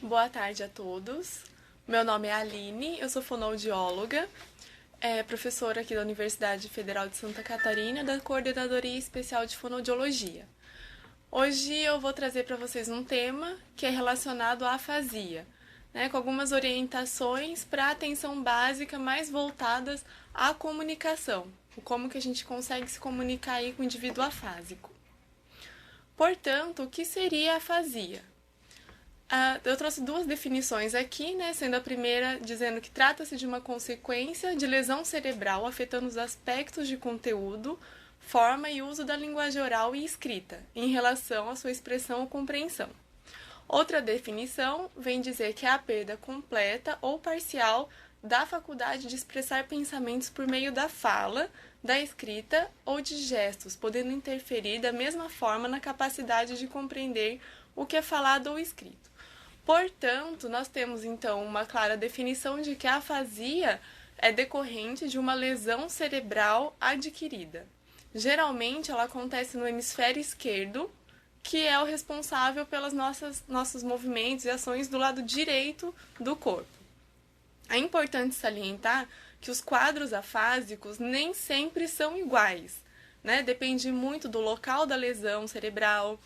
Boa tarde a todos. Meu nome é Aline, eu sou fonoaudióloga, professora aqui da Universidade Federal de Santa Catarina, da Coordenadoria Especial de Fonoaudiologia. Hoje eu vou trazer para vocês um tema que é relacionado à afasia, com algumas orientações para a atenção básica mais voltadas à comunicação, como que a gente consegue se comunicar aí com o indivíduo afásico. Portanto, o que seria a afasia? Eu trouxe duas definições aqui, sendo a primeira dizendo que trata-se de uma consequência de lesão cerebral afetando os aspectos de conteúdo, forma e uso da linguagem oral e escrita, em relação à sua expressão ou compreensão. Outra definição vem dizer que é a perda completa ou parcial da faculdade de expressar pensamentos por meio da fala, da escrita ou de gestos, podendo interferir da mesma forma na capacidade de compreender o que é falado ou escrito. Portanto, nós temos então uma clara definição de que a afasia é decorrente de uma lesão cerebral adquirida. Geralmente, ela acontece no hemisfério esquerdo, que é o responsável pelos nossos movimentos e ações do lado direito do corpo. É importante salientar que os quadros afásicos nem sempre são iguais, Depende muito do local da lesão cerebral,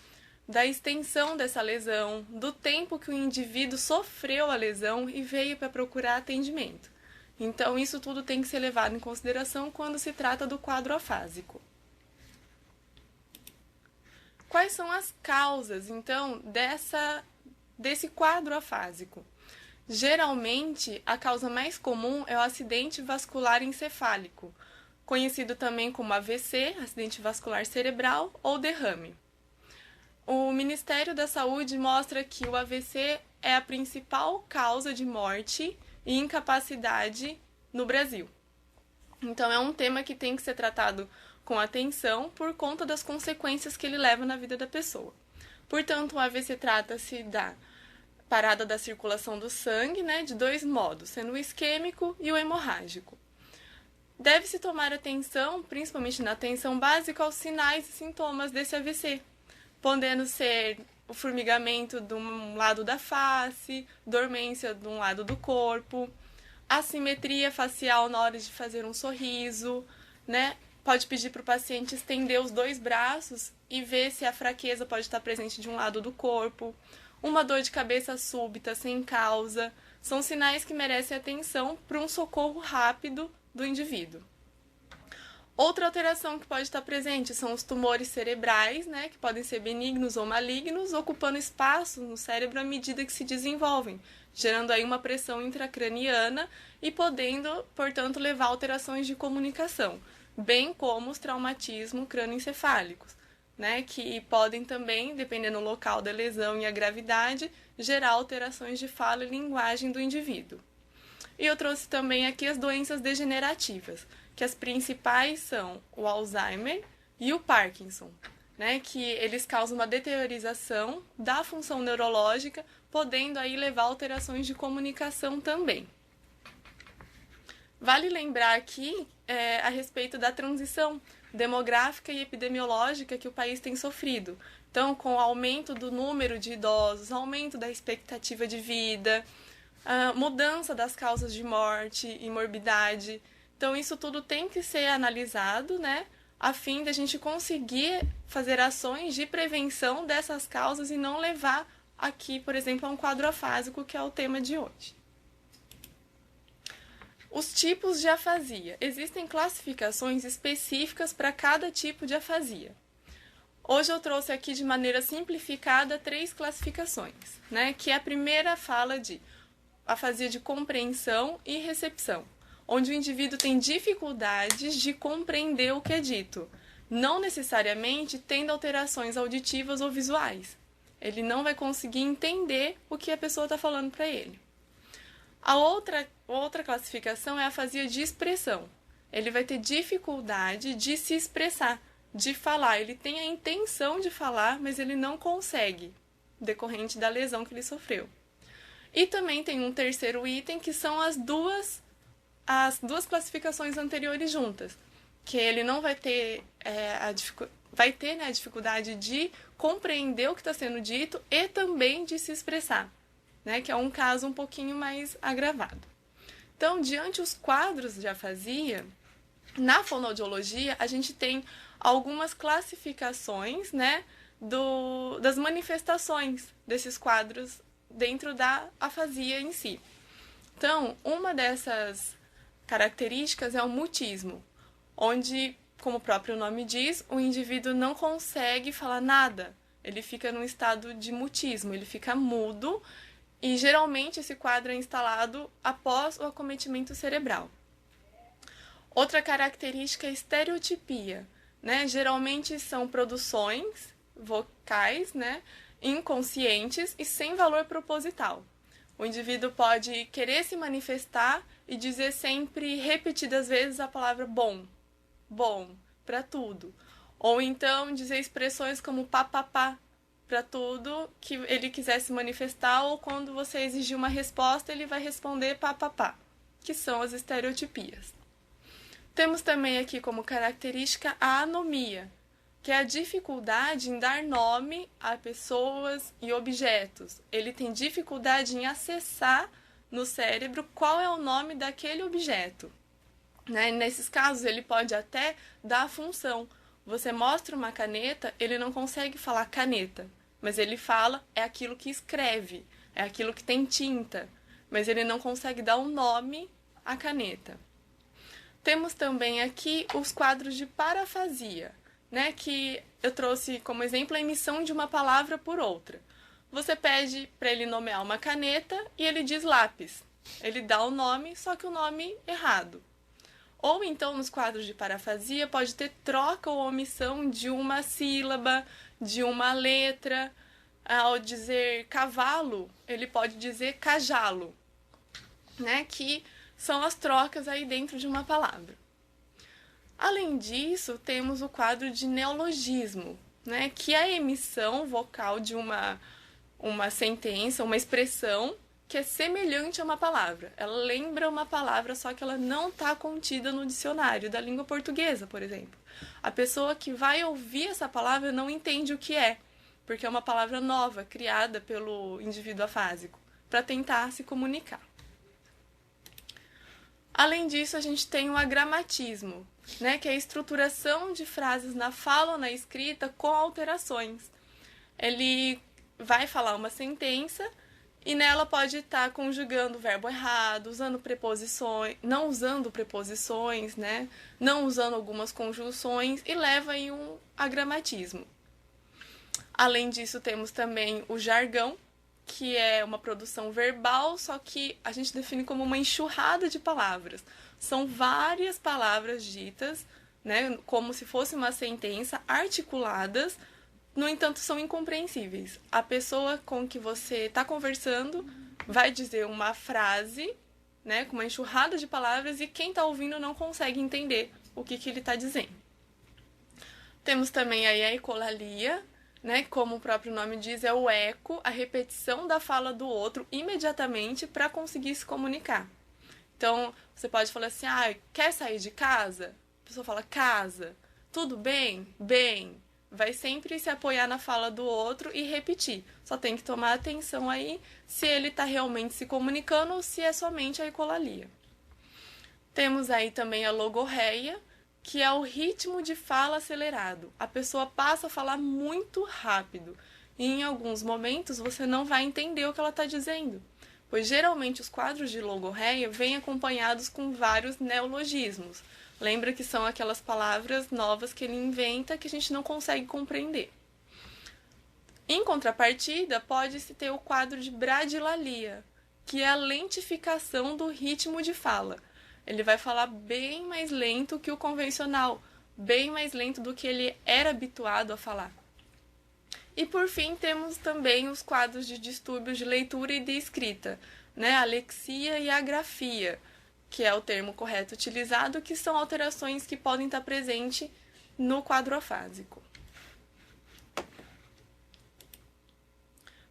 da extensão dessa lesão, do tempo que o indivíduo sofreu a lesão e veio para procurar atendimento. Então, isso tudo tem que ser levado em consideração quando se trata do quadro afásico. Quais são as causas, então, desse quadro afásico? Geralmente, a causa mais comum é o acidente vascular encefálico, conhecido também como AVC, acidente vascular cerebral, ou derrame. O Ministério da Saúde mostra que o AVC é a principal causa de morte e incapacidade no Brasil. Então, é um tema que tem que ser tratado com atenção por conta das consequências que ele leva na vida da pessoa. Portanto, o AVC trata-se da parada da circulação do sangue, de dois modos, sendo o isquêmico e o hemorrágico. Deve-se tomar atenção, principalmente na atenção básica, aos sinais e sintomas desse AVC, podendo ser o formigamento de um lado da face, dormência de um lado do corpo, assimetria facial na hora de fazer um sorriso, Pode pedir para o paciente estender os dois braços e ver se a fraqueza pode estar presente de um lado do corpo, uma dor de cabeça súbita, sem causa, são sinais que merecem atenção para um socorro rápido do indivíduo. Outra alteração que pode estar presente são os tumores cerebrais, que podem ser benignos ou malignos, ocupando espaço no cérebro à medida que se desenvolvem, gerando aí uma pressão intracraniana e podendo, portanto, levar a alterações de comunicação, bem como os traumatismos crânioencefálicos, que podem também, dependendo do local da lesão e a gravidade, gerar alterações de fala e linguagem do indivíduo. E eu trouxe também aqui as doenças degenerativas, que as principais são o Alzheimer e o Parkinson, que eles causam uma deteriorização da função neurológica, podendo aí levar a alterações de comunicação também. Vale lembrar aqui a respeito da transição demográfica e epidemiológica que o país tem sofrido. Então, com o aumento do número de idosos, aumento da expectativa de vida, mudança das causas de morte e morbidade. Então, isso tudo tem que ser analisado, a fim de a gente conseguir fazer ações de prevenção dessas causas e não levar aqui, por exemplo, a um quadro afásico, que é o tema de hoje. Os tipos de afasia. Existem classificações específicas para cada tipo de afasia. Hoje eu trouxe aqui de maneira simplificada 3 classificações, que a primeira fala de afasia de compreensão e recepção, onde o indivíduo tem dificuldades de compreender o que é dito, não necessariamente tendo alterações auditivas ou visuais. Ele não vai conseguir entender o que a pessoa está falando para ele. A outra classificação é a afasia de expressão. Ele vai ter dificuldade de se expressar, de falar. Ele tem a intenção de falar, mas ele não consegue, decorrente da lesão que ele sofreu. E também tem um terceiro item, que são as duas classificações anteriores juntas, que ele não vai ter vai ter, né, a dificuldade de compreender o que está sendo dito e também de se expressar, né, que é um caso um pouquinho mais agravado. Então, diante os quadros de afasia, na fonoaudiologia, a gente tem algumas classificações, né, das manifestações desses quadros dentro da afasia em si. Então, uma dessas características é o mutismo, onde, como o próprio nome diz, o indivíduo não consegue falar nada. Ele fica num estado de mutismo, ele fica mudo, e geralmente esse quadro é instalado após o acometimento cerebral. Outra característica é a estereotipia, né? Geralmente são produções vocais, né, inconscientes e sem valor proposital. O indivíduo pode querer se manifestar e dizer sempre, repetidas vezes, a palavra bom, bom, para tudo. Ou então dizer expressões como papapá para tudo que ele quiser se manifestar, ou quando você exigir uma resposta, ele vai responder papapá, que são as estereotipias. Temos também aqui como característica a anomia, que é a dificuldade em dar nome a pessoas e objetos. Ele tem dificuldade em acessar no cérebro qual é o nome daquele objeto. Né? Nesses casos, ele pode até dar a função. Você mostra uma caneta, ele não consegue falar caneta, mas ele fala é aquilo que escreve, é aquilo que tem tinta, mas ele não consegue dar um nome à caneta. Temos também aqui os quadros de parafasia, né, que eu trouxe como exemplo a emissão de uma palavra por outra. Você pede para ele nomear uma caneta e ele diz lápis. Ele dá o nome, só que o nome errado. Ou então, nos quadros de parafasia, pode ter troca ou omissão de uma sílaba, de uma letra. Ao dizer cavalo, ele pode dizer cajalo, né, que são as trocas aí dentro de uma palavra. Além disso, temos o quadro de neologismo, né, que é a emissão vocal de uma sentença, uma expressão que é semelhante a uma palavra. Ela lembra uma palavra, só que ela não está contida no dicionário da língua portuguesa, por exemplo. A pessoa que vai ouvir essa palavra não entende o que é, porque é uma palavra nova, criada pelo indivíduo afásico, para tentar se comunicar. Além disso, a gente tem o agramatismo, né, que é a estruturação de frases na fala ou na escrita com alterações. Ele vai falar uma sentença e nela pode estar conjugando o verbo errado, usando preposições, não usando preposições, né, não usando algumas conjunções e leva em um agramatismo. Além disso, temos também o jargão, que é uma produção verbal, só que a gente define como uma enxurrada de palavras. São várias palavras ditas, né, como se fosse uma sentença, articuladas, no entanto, são incompreensíveis. A pessoa com que você está conversando vai dizer uma frase, né, com uma enxurrada de palavras, e quem está ouvindo não consegue entender o que ele está dizendo. Temos também aí a ecolalia, né, como o próprio nome diz, é o eco, a repetição da fala do outro imediatamente para conseguir se comunicar. Então, você pode falar assim, quer sair de casa? A pessoa fala, casa. Tudo bem? Bem. Vai sempre se apoiar na fala do outro e repetir. Só tem que tomar atenção aí se ele está realmente se comunicando ou se é somente a ecolalia. Temos aí também a logorreia, que é o ritmo de fala acelerado. A pessoa passa a falar muito rápido e em alguns momentos você não vai entender o que ela está dizendo, pois geralmente os quadros de logorreia vêm acompanhados com vários neologismos. Lembra que são aquelas palavras novas que ele inventa que a gente não consegue compreender. Em contrapartida, pode-se ter o quadro de bradilalia, que é a lentificação do ritmo de fala. Ele vai falar bem mais lento que o convencional, bem mais lento do que ele era habituado a falar. E por fim, temos também os quadros de distúrbios de leitura e de escrita, né? A alexia e a agrafia, que é o termo correto utilizado, que são alterações que podem estar presentes no quadro afásico.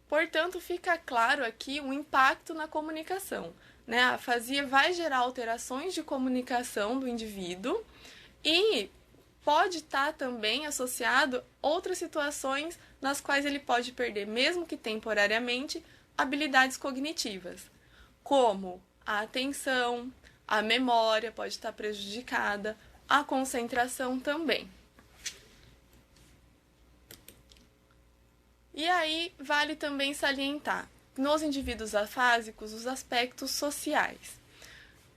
Portanto, fica claro aqui o impacto na comunicação. Né? A afasia vai gerar alterações de comunicação do indivíduo e pode estar também associado outras situações nas quais ele pode perder, mesmo que temporariamente, habilidades cognitivas, como a atenção, a memória pode estar prejudicada, a concentração também. E aí, vale também salientar, nos indivíduos afásicos, os aspectos sociais.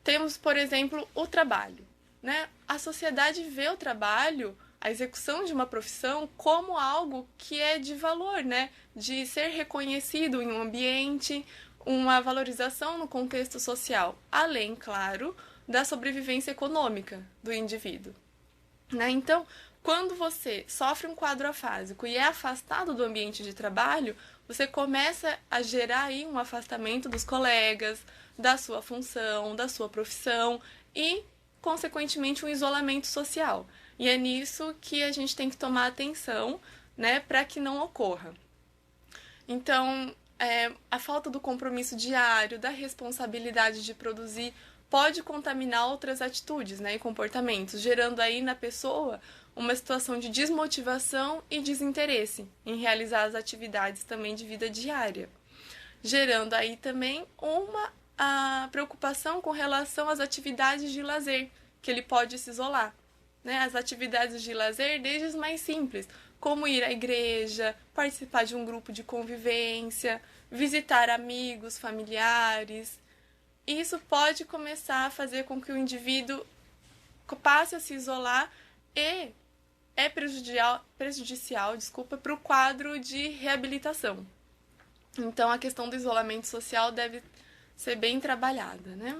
Temos, por exemplo, o trabalho, né? A sociedade vê o trabalho, a execução de uma profissão, como algo que é de valor, né? De ser reconhecido em um ambiente, uma valorização no contexto social, além, claro, da sobrevivência econômica do indivíduo, né? Então, quando você sofre um quadro afásico e é afastado do ambiente de trabalho, você começa a gerar aí um afastamento dos colegas, da sua função, da sua profissão e, consequentemente, um isolamento social. E é nisso que a gente tem que tomar atenção, né, para que não ocorra. Então, a falta do compromisso diário, da responsabilidade de produzir, pode contaminar outras atitudes, né, e comportamentos, gerando aí na pessoa uma situação de desmotivação e desinteresse em realizar as atividades também de vida diária, gerando aí também a preocupação com relação às atividades de lazer, que ele pode se isolar, né? As atividades de lazer, desde as mais simples, como ir à igreja, participar de um grupo de convivência, visitar amigos, familiares. Isso pode começar a fazer com que o indivíduo passe a se isolar e é prejudicial para o quadro de reabilitação. Então, a questão do isolamento social deve ser bem trabalhada, né?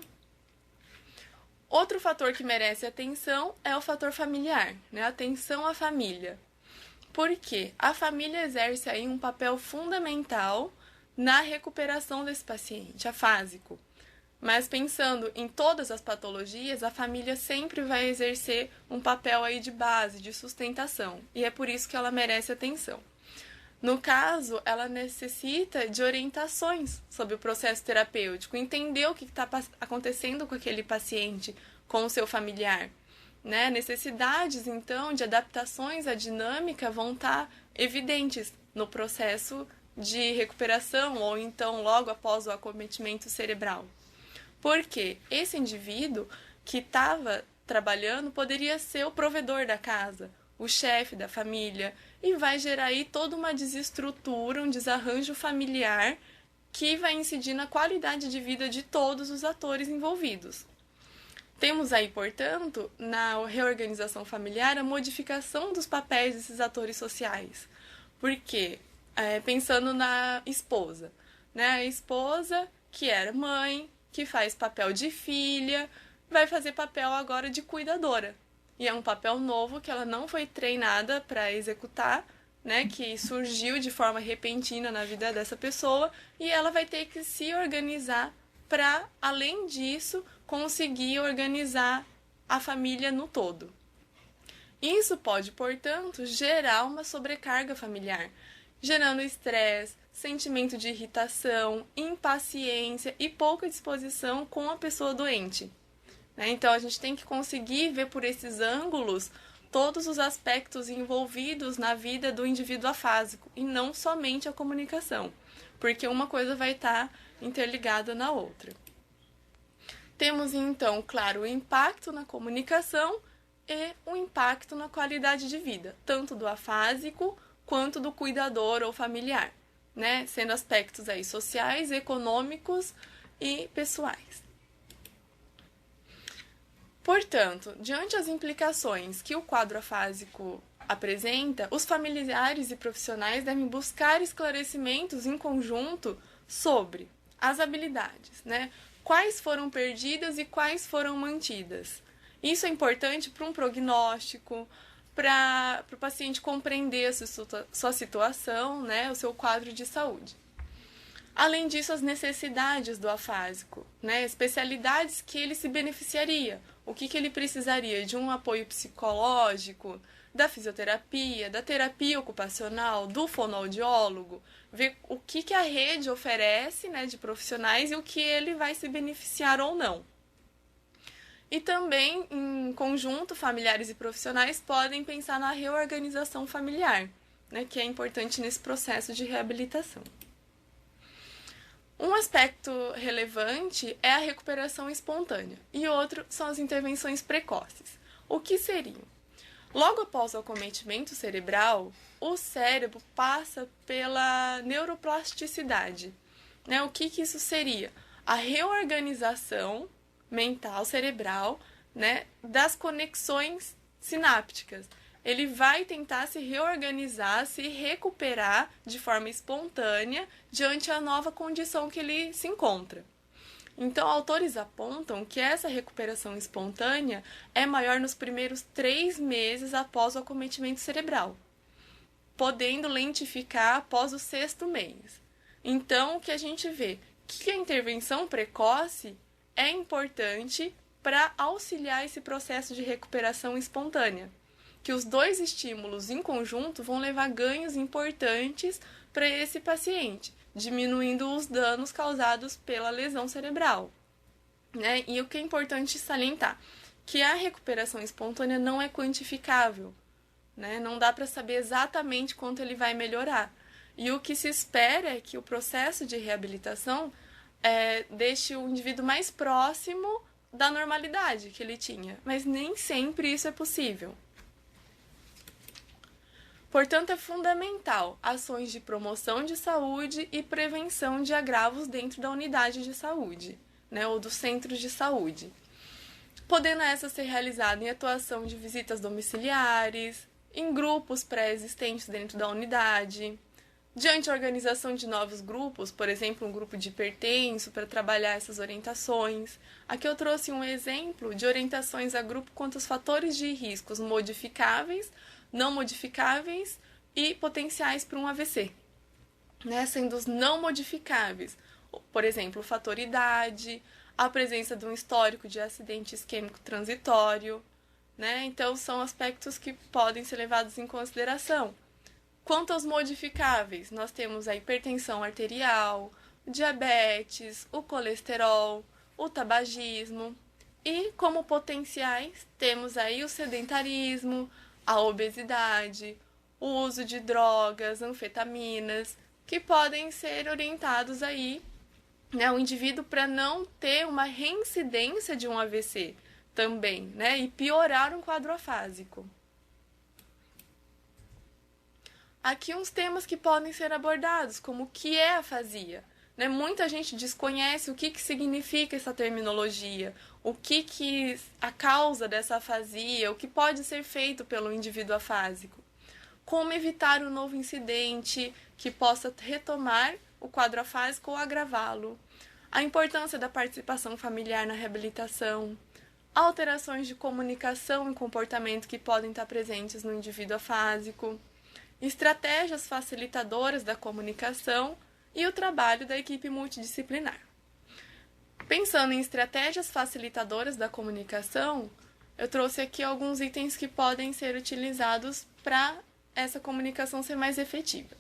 Outro fator que merece atenção é o fator familiar, né? Atenção à família. Porque a família exerce aí um papel fundamental na recuperação desse paciente afásico. Mas pensando em todas as patologias, a família sempre vai exercer um papel aí de base, de sustentação. E é por isso que ela merece atenção. No caso, ela necessita de orientações sobre o processo terapêutico, entender o que está acontecendo com aquele paciente, com o seu familiar, né? Necessidades, então, de adaptações à dinâmica vão estar evidentes no processo de recuperação ou então logo após o acometimento cerebral. Porque esse indivíduo que estava trabalhando poderia ser o provedor da casa, o chefe da família, e vai gerar aí toda uma desestrutura, um desarranjo familiar que vai incidir na qualidade de vida de todos os atores envolvidos. Temos aí, portanto, na reorganização familiar, a modificação dos papéis desses atores sociais. Porque, pensando na esposa, né? A esposa que era mãe, que faz papel de filha, vai fazer papel agora de cuidadora. E é um papel novo que ela não foi treinada para executar, né, que surgiu de forma repentina na vida dessa pessoa, e ela vai ter que se organizar para, além disso, conseguir organizar a família no todo. Isso pode, portanto, gerar uma sobrecarga familiar, gerando estresse, sentimento de irritação, impaciência e pouca disposição com a pessoa doente. Então, a gente tem que conseguir ver por esses ângulos todos os aspectos envolvidos na vida do indivíduo afásico e não somente a comunicação, porque uma coisa vai estar interligada na outra. Temos, então, claro, o impacto na comunicação e o impacto na qualidade de vida, tanto do afásico quanto do cuidador ou familiar, né? Sendo aspectos aí sociais, econômicos e pessoais. Portanto, diante das implicações que o quadro afásico apresenta, os familiares e profissionais devem buscar esclarecimentos em conjunto sobre as habilidades, né? Quais foram perdidas e quais foram mantidas. Isso é importante para um prognóstico, para o paciente compreender a sua situação, né? O seu quadro de saúde. Além disso, as necessidades do afásico, né? Especialidades que ele se beneficiaria. O que ele precisaria? De um apoio psicológico, da fisioterapia, da terapia ocupacional, do fonoaudiólogo, ver o que a rede oferece, né, de profissionais e o que ele vai se beneficiar ou não. E também, em conjunto, familiares e profissionais podem pensar na reorganização familiar, né, que é importante nesse processo de reabilitação. Um aspecto relevante é a recuperação espontânea e outro são as intervenções precoces. O que seriam? Logo após o acometimento cerebral, o cérebro passa pela neuroplasticidade. Né? O que isso seria? A reorganização mental, cerebral, né, das conexões sinápticas. Ele vai tentar se reorganizar, se recuperar de forma espontânea diante da nova condição que ele se encontra. Então, autores apontam que essa recuperação espontânea é maior nos primeiros 3 meses após o acometimento cerebral, podendo lentificar após o 6º mês. Então, o que a gente vê? Que a intervenção precoce é importante para auxiliar esse processo de recuperação espontânea, que os 2 estímulos em conjunto vão levar ganhos importantes para esse paciente, diminuindo os danos causados pela lesão cerebral. Né? E o que é importante salientar? Que a recuperação espontânea não é quantificável, né? Não dá para saber exatamente quanto ele vai melhorar. E o que se espera é que o processo de reabilitação deixe o indivíduo mais próximo da normalidade que ele tinha, mas nem sempre isso é possível. Portanto, é fundamental ações de promoção de saúde e prevenção de agravos dentro da unidade de saúde, né, ou dos centros de saúde, podendo essa ser realizada em atuação de visitas domiciliares, em grupos pré-existentes dentro da unidade, diante da organização de novos grupos, por exemplo, um grupo de hipertenso para trabalhar essas orientações. Aqui eu trouxe um exemplo de orientações a grupo quanto aos fatores de riscos modificáveis, não modificáveis e potenciais para um AVC. Né? Sendo os não modificáveis, por exemplo, o fator idade, a presença de um histórico de acidente isquêmico transitório. Né? Então, são aspectos que podem ser levados em consideração. Quanto aos modificáveis, nós temos a hipertensão arterial, o diabetes, o colesterol, o tabagismo. E como potenciais, temos aí o sedentarismo, a obesidade, o uso de drogas, anfetaminas, que podem ser orientados aí, né, o indivíduo para não ter uma reincidência de um AVC também, né, e piorar um quadro afásico. Aqui uns temas que podem ser abordados, como o que é afasia. Né? Muita gente desconhece o que significa essa terminologia, o que a causa dessa afasia, o que pode ser feito pelo indivíduo afásico. Como evitar um novo incidente que possa retomar o quadro afásico ou agravá-lo. A importância da participação familiar na reabilitação. Alterações de comunicação e comportamento que podem estar presentes no indivíduo afásico. Estratégias facilitadoras da comunicação e o trabalho da equipe multidisciplinar. Pensando em estratégias facilitadoras da comunicação, eu trouxe aqui alguns itens que podem ser utilizados para essa comunicação ser mais efetiva.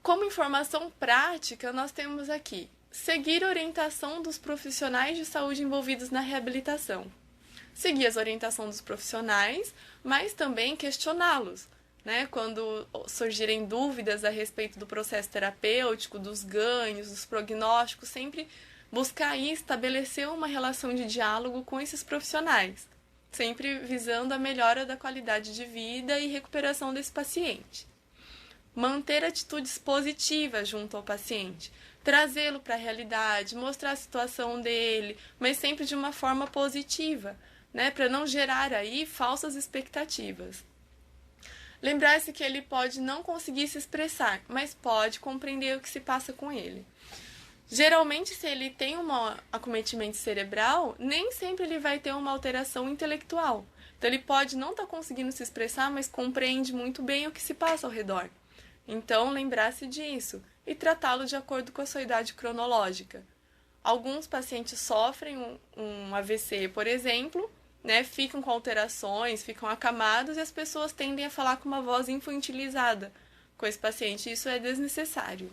Como informação prática, nós temos aqui seguir a orientação dos profissionais de saúde envolvidos na reabilitação. Seguir as orientações dos profissionais, mas também questioná-los. Né, quando surgirem dúvidas a respeito do processo terapêutico, dos ganhos, dos prognósticos, sempre buscar aí estabelecer uma relação de diálogo com esses profissionais, sempre visando a melhora da qualidade de vida e recuperação desse paciente. Manter atitudes positivas junto ao paciente, trazê-lo para a realidade, mostrar a situação dele, mas sempre de uma forma positiva, né, para não gerar aí falsas expectativas. Lembrar-se que ele pode não conseguir se expressar, mas pode compreender o que se passa com ele. Geralmente, se ele tem um acometimento cerebral, nem sempre ele vai ter uma alteração intelectual. Então, ele pode não estar conseguindo se expressar, mas compreende muito bem o que se passa ao redor. Então, lembrar-se disso e tratá-lo de acordo com a sua idade cronológica. Alguns pacientes sofrem um AVC, por exemplo, né, ficam com alterações, ficam acamados e as pessoas tendem a falar com uma voz infantilizada com esse paciente. Isso é desnecessário.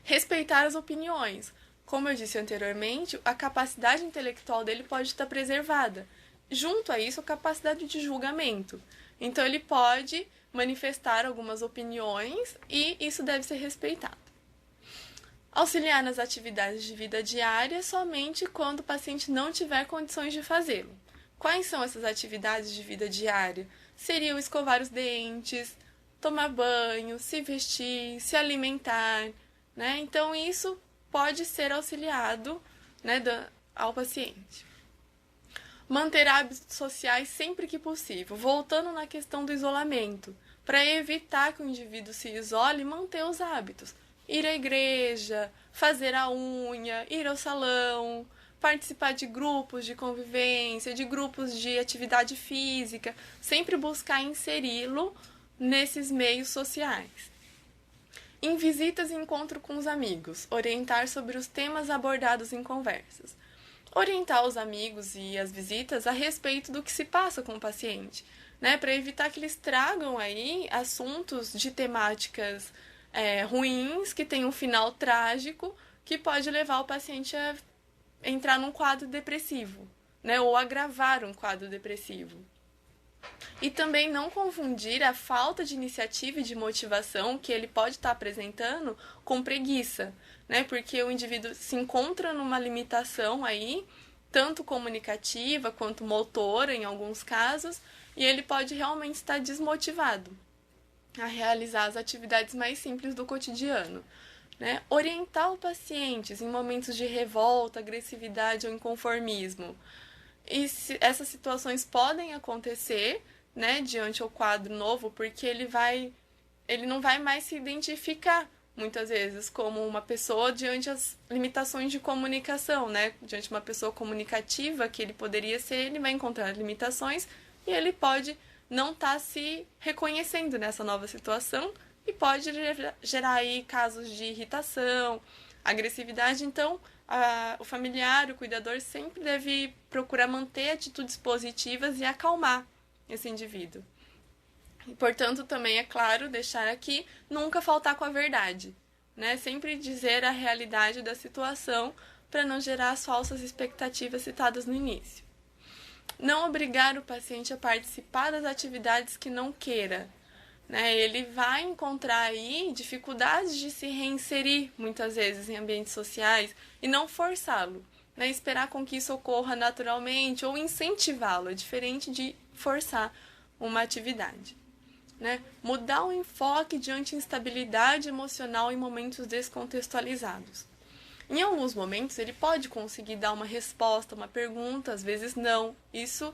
Respeitar as opiniões. como eu disse anteriormente, a capacidade intelectual dele pode estar preservada. Junto a isso, a capacidade de julgamento. Então, ele pode manifestar algumas opiniões e isso deve ser respeitado. Auxiliar nas atividades de vida diária somente quando o paciente não tiver condições de fazê-lo. Quais são essas atividades de vida diária? Seria escovar os dentes, tomar banho, se vestir, se alimentar, né? Então, isso pode ser auxiliado, né, ao paciente. Manter hábitos sociais sempre que possível. Voltando na questão do isolamento, para evitar que o indivíduo se isole, manter os hábitos. Ir à igreja, fazer a unha, ir ao salão, participar de grupos de convivência, de grupos de atividade física, sempre buscar inseri-lo nesses meios sociais. Em visitas e encontro com os amigos, orientar sobre os temas abordados em conversas. Orientar os amigos e as visitas a respeito do que se passa com o paciente, né, para evitar que eles tragam aí assuntos de temáticas ruins, que tem um final trágico, que pode levar o paciente a entrar num quadro depressivo, né, ou agravar um quadro depressivo. E também não confundir a falta de iniciativa e de motivação que ele pode estar apresentando com preguiça, né? Porque o indivíduo se encontra numa limitação aí, tanto comunicativa quanto motora em alguns casos, e ele pode realmente estar desmotivado a realizar as atividades mais simples do cotidiano, né? Orientar os pacientes em momentos de revolta, agressividade ou inconformismo. E essas situações podem acontecer, né, diante ao quadro novo, porque ele não vai mais se identificar, muitas vezes, como uma pessoa diante as limitações de comunicação, né? Diante de uma pessoa comunicativa que ele poderia ser, ele vai encontrar limitações e ele pode não estar se reconhecendo nessa nova situação e pode gerar aí casos de irritação, agressividade. Então, o familiar, o cuidador, sempre deve procurar manter atitudes positivas e acalmar esse indivíduo. E, portanto, também é claro deixar aqui nunca faltar com a verdade, né? Sempre dizer a realidade da situação para não gerar as falsas expectativas citadas no início. Não obrigar o paciente a participar das atividades que não queira, né? Ele vai encontrar aí dificuldades de se reinserir, muitas vezes, em ambientes sociais e não forçá-lo, né? Esperar com que isso ocorra naturalmente ou incentivá-lo, é diferente de forçar uma atividade, né? Mudar o enfoque diante de instabilidade emocional em momentos descontextualizados. Em alguns momentos, ele pode conseguir dar uma resposta, uma pergunta, às vezes não. Isso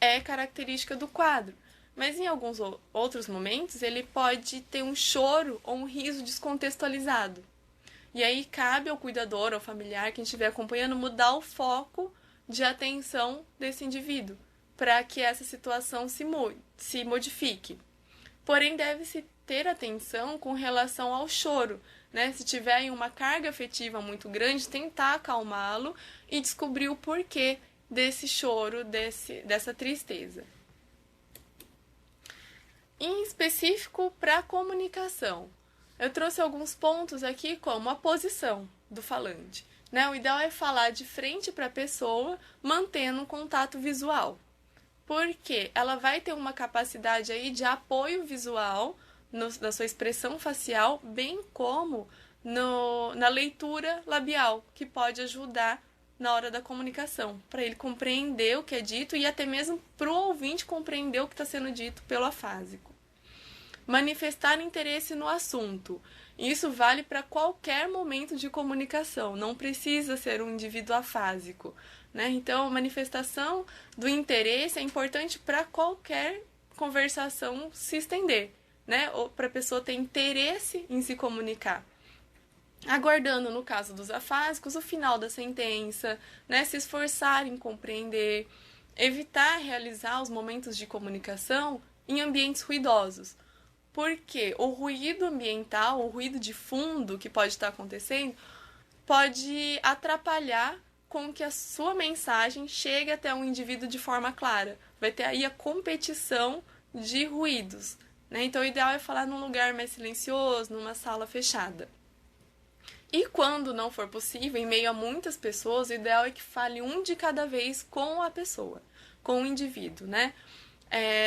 é característica do quadro. Mas em alguns outros momentos, ele pode ter um choro ou um riso descontextualizado. E aí cabe ao cuidador, ao familiar, quem estiver acompanhando, mudar o foco de atenção desse indivíduo, para que essa situação se modifique. Porém, deve-se ter atenção com relação ao choro, né? Se tiver uma carga afetiva muito grande, tentar acalmá-lo e descobrir o porquê desse choro, dessa tristeza. Em específico, para a comunicação, eu trouxe alguns pontos aqui, como a posição do falante, né? O ideal é falar de frente para a pessoa, mantendo um contato visual, porque ela vai ter uma capacidade aí de apoio visual na sua expressão facial, bem como na leitura labial, que pode ajudar na hora da comunicação, para ele compreender o que é dito e até mesmo para o ouvinte compreender o que está sendo dito pelo afásico. Manifestar interesse no assunto. Isso vale para qualquer momento de comunicação, não precisa ser um indivíduo afásico, né? Então, a manifestação do interesse é importante para qualquer conversação se estender, né? Ou para a pessoa ter interesse em se comunicar. Aguardando, no caso dos afásicos, o final da sentença, né? Se esforçar em compreender, evitar realizar os momentos de comunicação em ambientes ruidosos. Porque o ruído ambiental, o ruído de fundo que pode estar acontecendo, pode atrapalhar com que a sua mensagem chegue até um indivíduo de forma clara. Vai ter aí a competição de ruídos, né? Então, o ideal é falar num lugar mais silencioso, numa sala fechada. E quando não for possível, em meio a muitas pessoas, o ideal é que fale um de cada vez com a pessoa, com o indivíduo, né?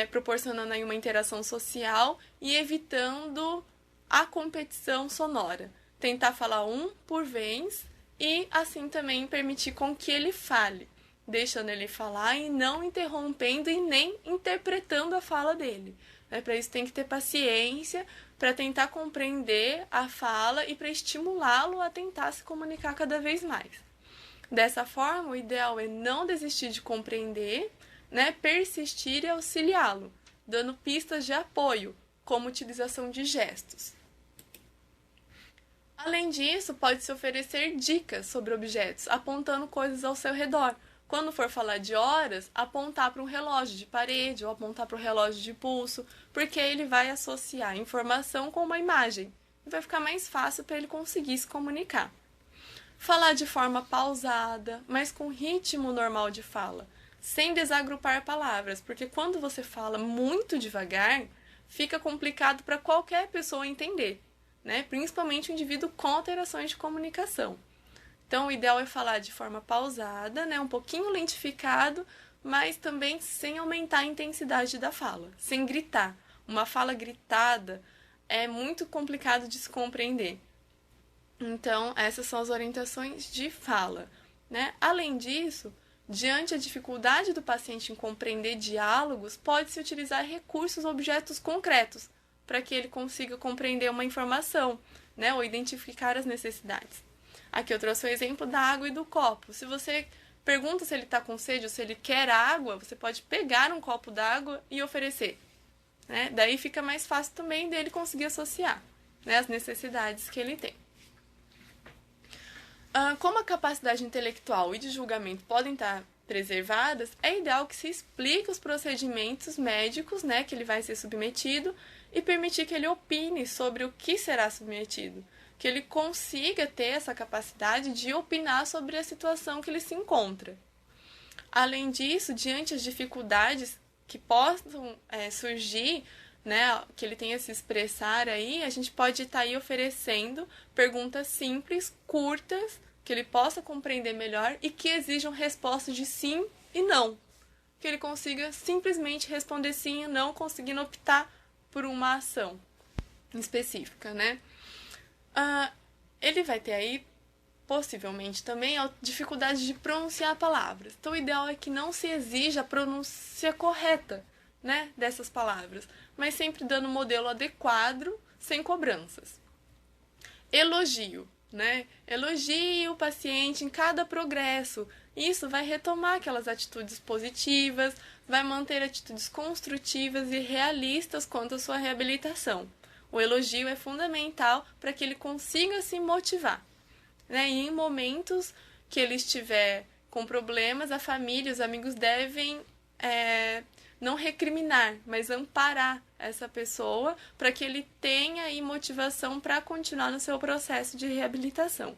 Proporcionando aí uma interação social e evitando a competição sonora. Tentar falar um por vez e assim também permitir com que ele fale, deixando ele falar e não interrompendo e nem interpretando a fala dele. Para isso tem que ter paciência, para tentar compreender a fala e para estimulá-lo a tentar se comunicar cada vez mais. Dessa forma, o ideal é não desistir de compreender, né, persistir e auxiliá-lo, dando pistas de apoio, como utilização de gestos. Além disso, pode-se oferecer dicas sobre objetos, apontando coisas ao seu redor. Quando for falar de horas, apontar para um relógio de parede ou apontar para o relógio de pulso, porque ele vai associar a informação com uma imagem e vai ficar mais fácil para ele conseguir se comunicar. Falar de forma pausada, mas com ritmo normal de fala, sem desagrupar palavras, porque quando você fala muito devagar, fica complicado para qualquer pessoa entender, né? Principalmente o indivíduo com alterações de comunicação. Então, o ideal é falar de forma pausada, né? Um pouquinho lentificado, mas também sem aumentar a intensidade da fala, sem gritar. Uma fala gritada é muito complicado de se compreender. Então, essas são as orientações de fala, né? Além disso, diante da dificuldade do paciente em compreender diálogos, pode-se utilizar recursos, objetos concretos, para que ele consiga compreender uma informação, né? Ou identificar as necessidades. Aqui eu trouxe o exemplo da água e do copo. Se você pergunta se ele está com sede ou se ele quer água, você pode pegar um copo d'água e oferecer, né? Daí fica mais fácil também dele conseguir associar, né, as necessidades que ele tem. Como a capacidade intelectual e de julgamento podem estar preservadas, é ideal que se explique os procedimentos médicos, né, que ele vai ser submetido e permitir que ele opine sobre o que será submetido, que ele consiga ter essa capacidade de opinar sobre a situação que ele se encontra. Além disso, diante das dificuldades que possam surgir, né, que ele tenha a se expressar aí, a gente pode estar aí oferecendo perguntas simples, curtas, que ele possa compreender melhor e que exijam respostas de sim e não. Que ele consiga simplesmente responder sim e não, conseguindo optar por uma ação específica, né? Ele vai ter aí, possivelmente também, a dificuldade de pronunciar palavras. Então, o ideal é que não se exija a pronúncia correta, né, dessas palavras, mas sempre dando um modelo adequado, sem cobranças. Elogio, né? Elogie o paciente em cada progresso. Isso vai retomar aquelas atitudes positivas, vai manter atitudes construtivas e realistas quanto à sua reabilitação. O elogio é fundamental para que ele consiga se motivar, né? E em momentos que ele estiver com problemas, a família, os amigos devem não recriminar, mas amparar essa pessoa para que ele tenha aí motivação para continuar no seu processo de reabilitação.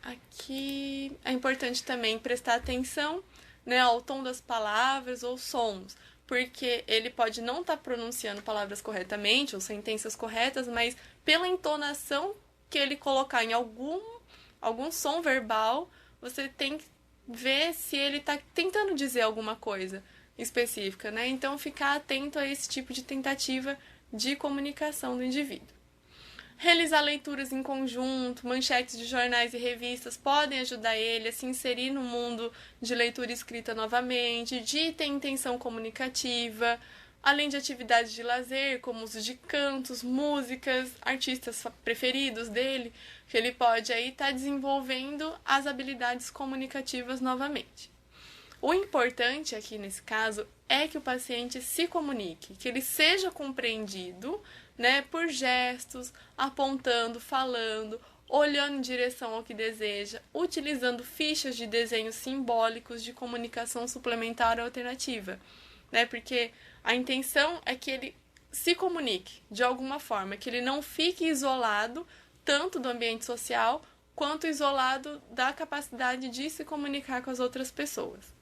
Aqui é importante também prestar atenção, né, ao tom das palavras ou sons, porque ele pode não estar pronunciando palavras corretamente ou sentenças corretas, mas pela entonação que ele colocar em algum som verbal, você tem que ver se ele está tentando dizer alguma coisa específica, né? Então, ficar atento a esse tipo de tentativa de comunicação do indivíduo. Realizar leituras em conjunto, manchetes de jornais e revistas podem ajudar ele a se inserir no mundo de leitura escrita novamente, de ter intenção comunicativa, além de atividades de lazer, como uso de cantos, músicas, artistas preferidos dele, que ele pode aí estar desenvolvendo as habilidades comunicativas novamente. O importante aqui nesse caso é que o paciente se comunique, que ele seja compreendido, né, por gestos, apontando, falando, olhando em direção ao que deseja, utilizando fichas de desenhos simbólicos de comunicação suplementar ou alternativa, né, porque a intenção é que ele se comunique de alguma forma, que ele não fique isolado tanto do ambiente social quanto isolado da capacidade de se comunicar com as outras pessoas.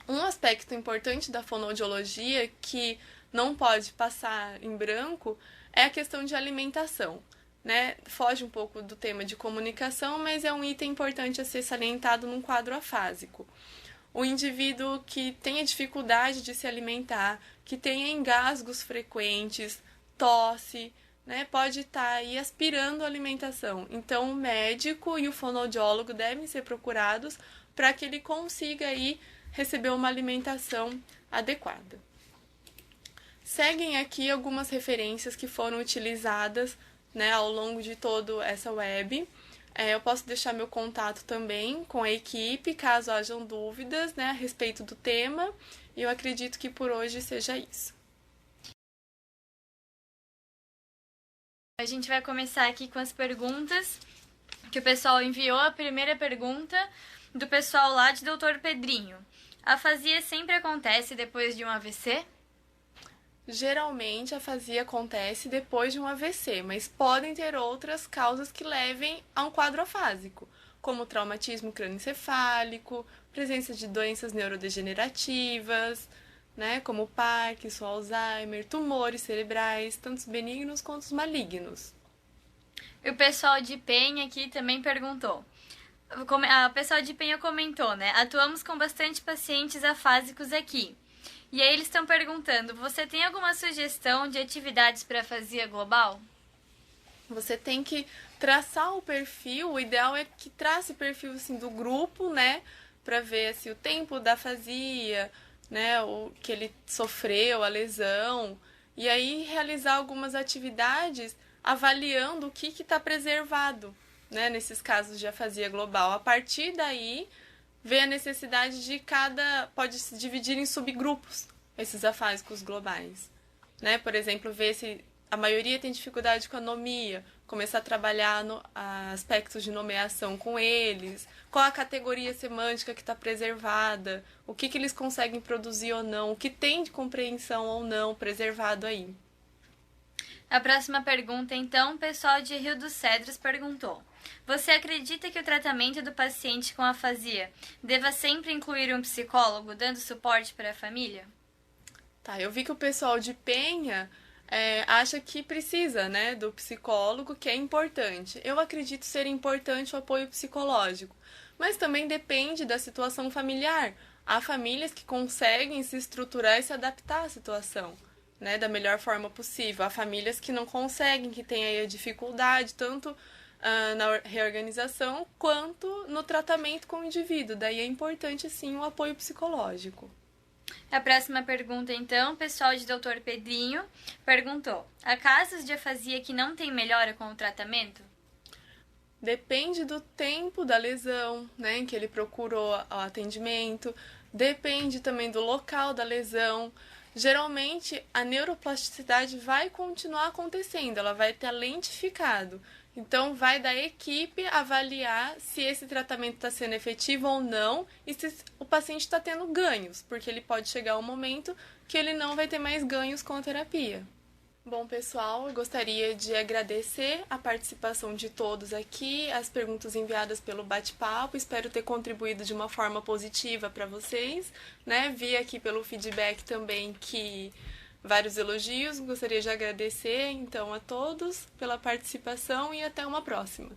Um aspecto importante da fonoaudiologia que não pode passar em branco é a questão de alimentação. né? Foge um pouco do tema de comunicação, mas é um item importante a ser salientado num quadro afásico. O indivíduo que tenha dificuldade de se alimentar, que tenha engasgos frequentes, tosse, né, pode estar aí aspirando a alimentação. Então, o médico e o fonoaudiólogo devem ser procurados para que ele consiga aí receber uma alimentação adequada. Seguem aqui algumas referências que foram utilizadas, né, ao longo de toda essa web. Eu posso deixar meu contato também com a equipe, caso hajam dúvidas, né, a respeito do tema. E eu acredito que por hoje seja isso. A gente vai começar aqui com as perguntas que o pessoal enviou. A primeira pergunta do pessoal lá de Doutor Pedrinho. A afasia sempre acontece depois de um AVC? Geralmente, a afasia acontece depois de um AVC, mas podem ter outras causas que levem a um quadro afásico, como traumatismo crânioencefálico, presença de doenças neurodegenerativas, né, como Parkinson, Alzheimer, tumores cerebrais, tanto os benignos quanto os malignos. E o pessoal de Penha aqui também perguntou. O pessoal de Penha comentou, né? Atuamos com bastante pacientes afásicos aqui. E aí eles estão perguntando, você tem alguma sugestão de atividades para afasia global? Você tem que traçar o perfil, o ideal é que trace o perfil assim, do grupo, né? Para ver assim, o tempo da afasia, né? O que ele sofreu, a lesão. E aí realizar algumas atividades avaliando o que está preservado, né? Nesses casos de afasia global. A partir daí, ver a necessidade de pode se dividir em subgrupos, esses afásicos globais, né? Por exemplo, ver se a maioria tem dificuldade com anomia, começar a trabalhar aspectos de nomeação com eles, qual a categoria semântica que está preservada, o que eles conseguem produzir ou não, o que tem de compreensão ou não preservado aí. A próxima pergunta, então, o pessoal de Rio dos Cedros perguntou. Você acredita que o tratamento do paciente com afasia deva sempre incluir um psicólogo dando suporte para a família? Tá, eu vi que o pessoal de Penha acha que precisa, né, do psicólogo, que é importante. Eu acredito ser importante o apoio psicológico, mas também depende da situação familiar. Há famílias que conseguem se estruturar e se adaptar à situação, né, da melhor forma possível. Há famílias que não conseguem, que têm aí a dificuldade, tanto na reorganização quanto no tratamento com o indivíduo. Daí é importante, sim, o apoio psicológico. A próxima pergunta, então, o pessoal de Doutor Pedrinho perguntou. Há casos de afasia que não tem melhora com o tratamento? Depende do tempo da lesão, né, em que ele procurou o atendimento. Depende também do local da lesão. Geralmente, a neuroplasticidade vai continuar acontecendo, ela vai ter lentificado. Então, vai da equipe avaliar se esse tratamento está sendo efetivo ou não e se o paciente está tendo ganhos, porque ele pode chegar um momento que ele não vai ter mais ganhos com a terapia. Bom, pessoal, eu gostaria de agradecer a participação de todos aqui, as perguntas enviadas pelo bate-papo. Espero ter contribuído de uma forma positiva para vocês, né? Vi aqui pelo feedback também que vários elogios. Gostaria de agradecer, então, a todos pela participação e até uma próxima.